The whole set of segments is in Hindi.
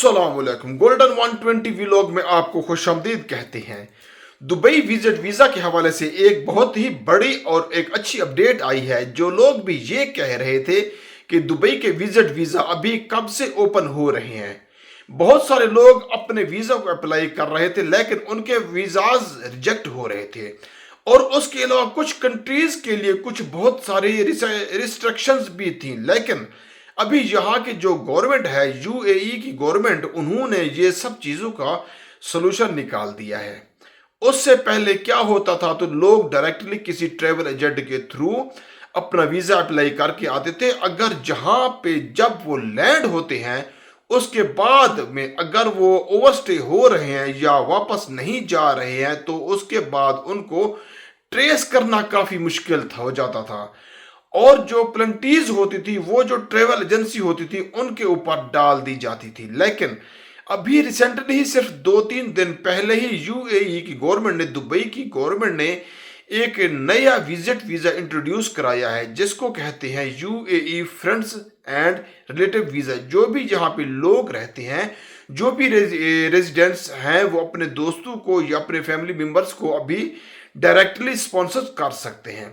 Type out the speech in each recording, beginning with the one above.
अस्सलाम वालेकुम। गोल्डन 120 व्लॉग में आपको खुशामदीद कहते हैं। दुबई विजिट वीज़ा के हवाले से एक बहुत ही बड़ी और एक अच्छी अपडेट आई है। जो लोग भी ये कह रहे थे कि दुबई के विजिट वीज़ा अभी कब से ओपन हो रहे हैं, बहुत सारे लोग अपने वीज़ा को अप्लाई कर रहे थे लेकिन उनके वीज़ाज रिजेक्ट हो रहे थे। और उसके अलावा कुछ कंट्रीज के लिए कुछ बहुत सारी रिस्ट्रिक्शंस भी थी। लेकिन अभी यहाँ की जो गवर्नमेंट है, यूएई की गवर्नमेंट, उन्होंने ये सब चीज़ों का सलूशन निकाल दिया है। उससे पहले क्या होता था, तो लोग डायरेक्टली किसी ट्रेवल एजेंट के थ्रू अपना वीज़ा अप्लाई करके आते थे। अगर जहाँ पे जब वो लैंड होते हैं उसके बाद में अगर वो ओवरस्टे हो रहे हैं या वापस नहीं जा रहे हैं तो उसके बाद उनको ट्रेस करना काफ़ी मुश्किल हो जाता था। और जो प्लेंटीज होती थी वो जो ट्रेवल एजेंसी होती थी उनके ऊपर डाल दी जाती थी। लेकिन अभी रिसेंटली ही सिर्फ 2-3 दिन पहले ही यूएई की गवर्नमेंट ने, दुबई की गवर्नमेंट ने एक नया विजिट वीज़ा इंट्रोड्यूस कराया है जिसको कहते हैं UAE friends and relative visa. जो भी यहाँ पे लोग रहते हैं, जो भी रेजिडेंट्स हैं, वो अपने दोस्तों को या अपने फैमिली मेम्बर्स को अभी डायरेक्टली स्पॉन्सर कर सकते हैं।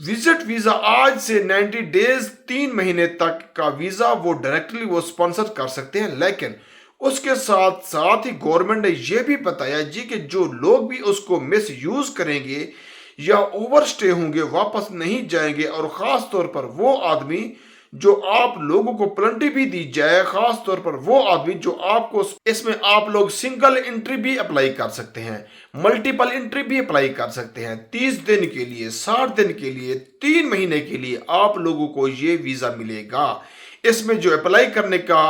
विजिट वीज़ा आज से 90 डेज 3 महीने तक का वीज़ा वो डायरेक्टली वो स्पॉन्सर कर सकते हैं। लेकिन उसके साथ साथ ही गवर्नमेंट ने यह भी बताया जी कि जो लोग भी उसको मिस यूज करेंगे या ओवरस्टे होंगे, वापस नहीं जाएंगे, और ख़ास तौर पर वो आदमी जो आप लोगों को प्लेंटी भी दी जाए, खास तौर पर वो आदमी जो आपको, इसमें आप लोग सिंगल एंट्री भी अप्लाई कर सकते हैं, मल्टीपल एंट्री भी अप्लाई कर सकते हैं। 30 दिन के लिए, 60 दिन के लिए, 3 महीने के लिए आप लोगों को ये वीज़ा मिलेगा। इसमें जो अप्लाई करने का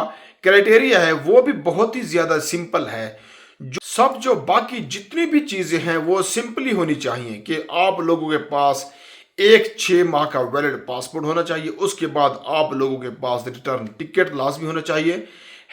क्राइटेरिया है वो भी बहुत ही ज़्यादा सिंपल है। जो बाकी जितनी भी चीज़ें हैं वो सिंपली होनी चाहिए कि आप लोगों के पास एक 6 माह का वैलिड पासपोर्ट होना चाहिए। उसके बाद आप लोगों के पास रिटर्न टिकट लाजमी होना चाहिए,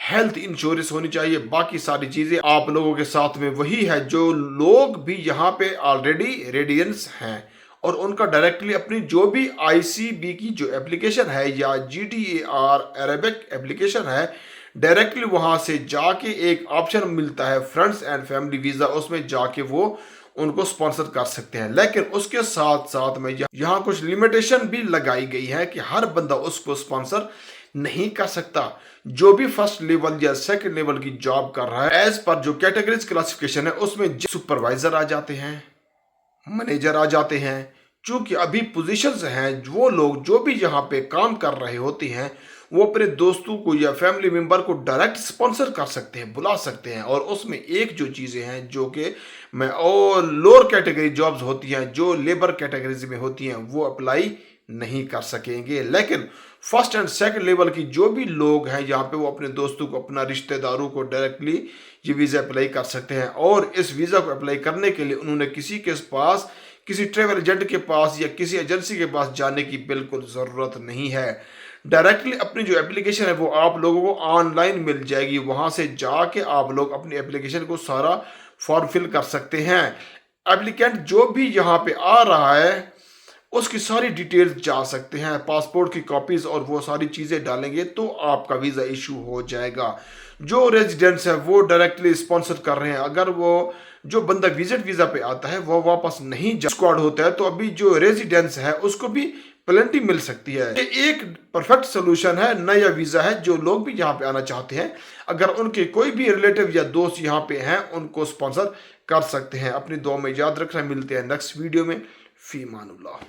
हेल्थ इंश्योरेंस होनी चाहिए। बाकी सारी चीज़ें आप लोगों के साथ में वही है जो लोग भी यहाँ पे ऑलरेडी रेडियंस हैं और उनका डायरेक्टली अपनी जो भी आईसीबी की जो एप्लीकेशन है या जीटीएआर अरेबिक एप्लीकेशन है, डायरेक्टली वहाँ से जाके एक ऑप्शन मिलता है फ्रेंड्स एंड फैमिली वीज़ा, उसमें जाके वो उनको स्पॉन्सर कर सकते हैं। लेकिन उसके साथ साथ में यहाँ कुछ लिमिटेशन भी लगाई गई है कि हर बंदा उसको स्पॉन्सर नहीं कर सकता। जो भी फर्स्ट लेवल या सेकंड लेवल की जॉब कर रहा है, एज पर जो कैटेगरीज क्लासिफिकेशन है उसमें सुपरवाइजर आ जाते हैं, मैनेजर आ जाते हैं। चूंकि अभी पोजीशंस हैं, वो लोग जो भी यहाँ पे काम कर रहे होते हैं वो अपने दोस्तों को या फैमिली मेंबर को डायरेक्ट स्पॉन्सर कर सकते हैं, बुला सकते हैं। और उसमें एक जो चीज़ें हैं जो कि मैं और लोअर कैटेगरी जॉब्स होती हैं, जो लेबर कैटेगरीज में होती हैं, वो अप्लाई नहीं कर सकेंगे। लेकिन फर्स्ट एंड सेकंड लेवल की जो भी लोग हैं यहाँ पे, वो अपने दोस्तों को, अपना रिश्तेदारों को डायरेक्टली ये वीज़ा अप्लाई कर सकते हैं। और इस वीज़ा को अप्लाई करने के लिए उन्होंने किसी के पास, किसी ट्रेवल एजेंट के पास या किसी एजेंसी के पास जाने की बिल्कुल ज़रूरत नहीं है। डायरेक्टली अपनी जो एप्लीकेशन है वो आप लोगों को ऑनलाइन मिल जाएगी। वहाँ से जाके आप लोग अपनी एप्लीकेशन को सारा फॉर्म फिल कर सकते हैं। एप्लीकेंट जो भी यहाँ पे आ रहा है उसकी सारी डिटेल्स जा सकते हैं, पासपोर्ट की कॉपीज़ और वो सारी चीज़ें डालेंगे तो आपका वीज़ा इशू हो जाएगा। जो रेजिडेंट्स है वो डायरेक्टली स्पॉन्सर कर रहे हैं। अगर वो जो बंदा विजिट वीज़ा पे आता है वो वापस नहीं जा स्क्वाड होता है तो अभी जो रेजिडेंट्स है उसको भी प्लेंटी मिल सकती है। ये एक परफेक्ट सोल्यूशन है, नया वीज़ा है। जो लोग भी यहाँ पे आना चाहते हैं, अगर उनके कोई भी रिलेटिव या दोस्त यहाँ पे हैं, उनको स्पॉन्सर कर सकते हैं। अपनी दुआ में याद रखना। मिलते हैं नेक्स्ट वीडियो में। फी मानुल्लाह।